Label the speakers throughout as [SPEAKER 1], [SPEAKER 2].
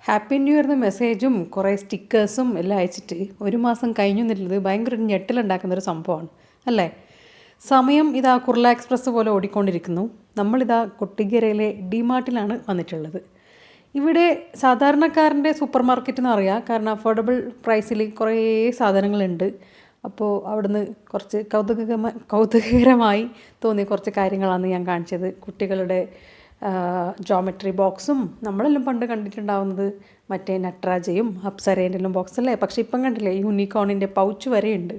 [SPEAKER 1] Happy new ഇയറിന് മെസ്സേജും കുറേ സ്റ്റിക്കേഴ്സും എല്ലാം അയച്ചിട്ട് ഒരു മാസം കഴിഞ്ഞു എന്നുള്ളത് ഭയങ്കര ഒരു ഞെട്ടലുണ്ടാക്കുന്നൊരു സംഭവമാണ് അല്ലേ? സമയം ഇതാ കുർള എക്സ്പ്രസ് പോലെ ഓടിക്കൊണ്ടിരിക്കുന്നു. നമ്മളിതാ കൊട്ടിക്കരയിലെ ഡിമാർട്ടിലാണ് വന്നിട്ടുള്ളത്. ഇവിടെ സാധാരണക്കാരൻ്റെ സൂപ്പർ മാർക്കറ്റ് എന്ന് അറിയാം, കാരണം അഫോർഡബിൾ പ്രൈസിൽ കുറേ സാധനങ്ങളുണ്ട്. അപ്പോൾ അവിടുന്ന് കുറച്ച് കൗതുകകരമായി തോന്നിയ കുറച്ച് കാര്യങ്ങളാണ് ഞാൻ കാണിച്ചത്. കുട്ടികളുടെ ജോമെട്രി ബോക്സും നമ്മളെല്ലാം പണ്ട് കണ്ടിട്ടുണ്ടാവുന്നത് മറ്റേ നട്രാജയും അപ്സരേൻ്റെ എല്ലാം ബോക്സ് അല്ലേ, പക്ഷേ ഇപ്പം കണ്ടില്ലേ യൂണിക്കോണിൻ്റെ പൗച്ച് വരെയുണ്ട്.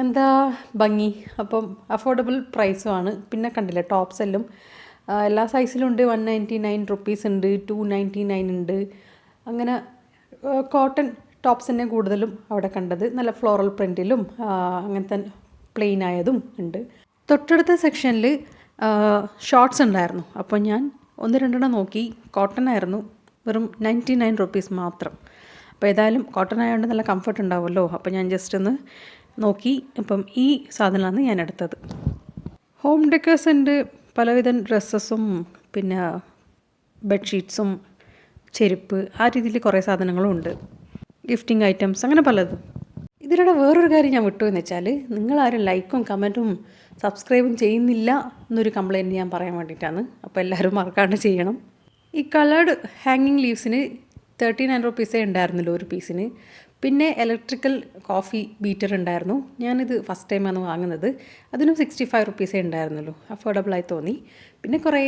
[SPEAKER 1] എന്താ ഭംഗി! അപ്പം അഫോർഡബിൾ പ്രൈസുമാണ്. പിന്നെ കണ്ടില്ലേ ടോപ്സ് എല്ലാം എല്ലാ സൈസിലും ഉണ്ട്. 199 റുപ്പീസ് ഉണ്ട്, 299 ഉണ്ട്. അങ്ങനെ കോട്ടൺ ടോപ്സ് തന്നെ കൂടുതലും അവിടെ കണ്ടത്. നല്ല ഫ്ലോറൽ പ്രിൻറ്റിലും അങ്ങനത്തെ പ്ലെയിൻ ആയതും ഉണ്ട്. തൊട്ടടുത്ത സെക്ഷനിൽ ഷോർട്ട്സ് ഉണ്ടായിരുന്നു. അപ്പോൾ ഞാൻ ഒന്ന് രണ്ടെണ്ണം നോക്കി. കോട്ടൺ ആയിരുന്നു, വെറും 99 റുപ്പീസ് മാത്രം. അപ്പോൾ ഏതായാലും കോട്ടൺ ആയതുകൊണ്ട് നല്ല കംഫർട്ട് ഉണ്ടാവുമല്ലോ. അപ്പോൾ ഞാൻ ജസ്റ്റ് ഒന്ന് നോക്കി. അപ്പം ഈ സാധനമാണ് ഞാൻ എടുത്തത്. ഹോം ഡെക്കേഴ്സ് ഉണ്ട്, പലവിധ ഡ്രസ്സസും പിന്നെ ബെഡ്ഷീറ്റ്സും ചെരുപ്പ് ആ രീതിയിൽ കുറേ സാധനങ്ങളും ഉണ്ട്. ഗിഫ്റ്റിംഗ് ഐറ്റംസ് അങ്ങനെ പലതും. ഇതിലൂടെ വേറൊരു കാര്യം ഞാൻ വിട്ടു എന്ന് വെച്ചാൽ, നിങ്ങളാരും ലൈക്കും കമൻറ്റും സബ്സ്ക്രൈബും ചെയ്യുന്നില്ല എന്നൊരു കംപ്ലയിൻറ്റ് ഞാൻ പറയാൻ വേണ്ടിയിട്ടാണ്. അപ്പോൾ എല്ലാവരും മറക്കാണ്ട് ചെയ്യണം. ഈ കളേർഡ് ഹാങ്ങിങ് ലീവ്സിന് 39 റുപ്പീസേ ഉണ്ടായിരുന്നല്ലോ ഒരു പീസിന്. പിന്നെ ഇലക്ട്രിക്കൽ കോഫി ബീറ്റർ ഉണ്ടായിരുന്നു. ഞാനിത് ഫസ്റ്റ് ടൈമാണ് വാങ്ങുന്നത്. അതിനും 65 റുപ്പീസേ ഉണ്ടായിരുന്നുള്ളൂ. അഫോർഡബിളായി തോന്നി. പിന്നെ കുറേ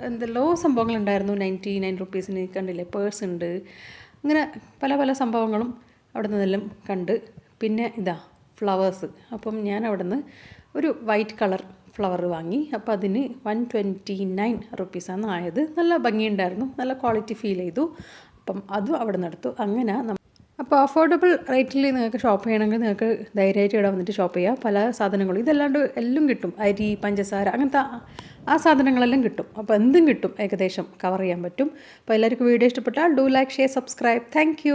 [SPEAKER 1] എന്തെല്ലോ സംഭവങ്ങളുണ്ടായിരുന്നു. 99 റുപ്പീസിന് കണ്ടില്ലേ, പേഴ്സ് ഉണ്ട്. അങ്ങനെ പല പല സംഭവങ്ങളും അവിടെ നിന്നെല്ലാം കണ്ട്. പിന്നെ ഇതാ ഫ്ലവേഴ്സ്. അപ്പം ഞാൻ അവിടെ നിന്ന് ഒരു വൈറ്റ് കളർ ഫ്ലവർ വാങ്ങി. അപ്പോൾ അതിന് 129 റുപ്പീസാണ് ആയത്. നല്ല ഭംഗിയുണ്ടായിരുന്നു, നല്ല ക്വാളിറ്റി ഫീൽ ചെയ്തു. അപ്പം അതും അവിടെ നിന്ന് എടുത്തു. അങ്ങനെ അപ്പോൾ അഫോർഡബിൾ റേറ്റിൽ നിങ്ങൾക്ക് ഷോപ്പ് ചെയ്യണമെങ്കിൽ നിങ്ങൾക്ക് ധൈര്യമായിട്ട് ഇവിടെ വന്നിട്ട് ഷോപ്പ് ചെയ്യാം. പല സാധനങ്ങളും ഇതല്ലാണ്ട് എല്ലാം കിട്ടും. അരി, പഞ്ചസാര, അങ്ങനത്തെ ആ സാധനങ്ങളെല്ലാം കിട്ടും. അപ്പോൾ എന്തും കിട്ടും, ഏകദേശം കവർ ചെയ്യാൻ പറ്റും. അപ്പോൾ എല്ലാവർക്കും വീഡിയോ ഇഷ്ടപ്പെട്ടാൽ do like, share, subscribe. Thank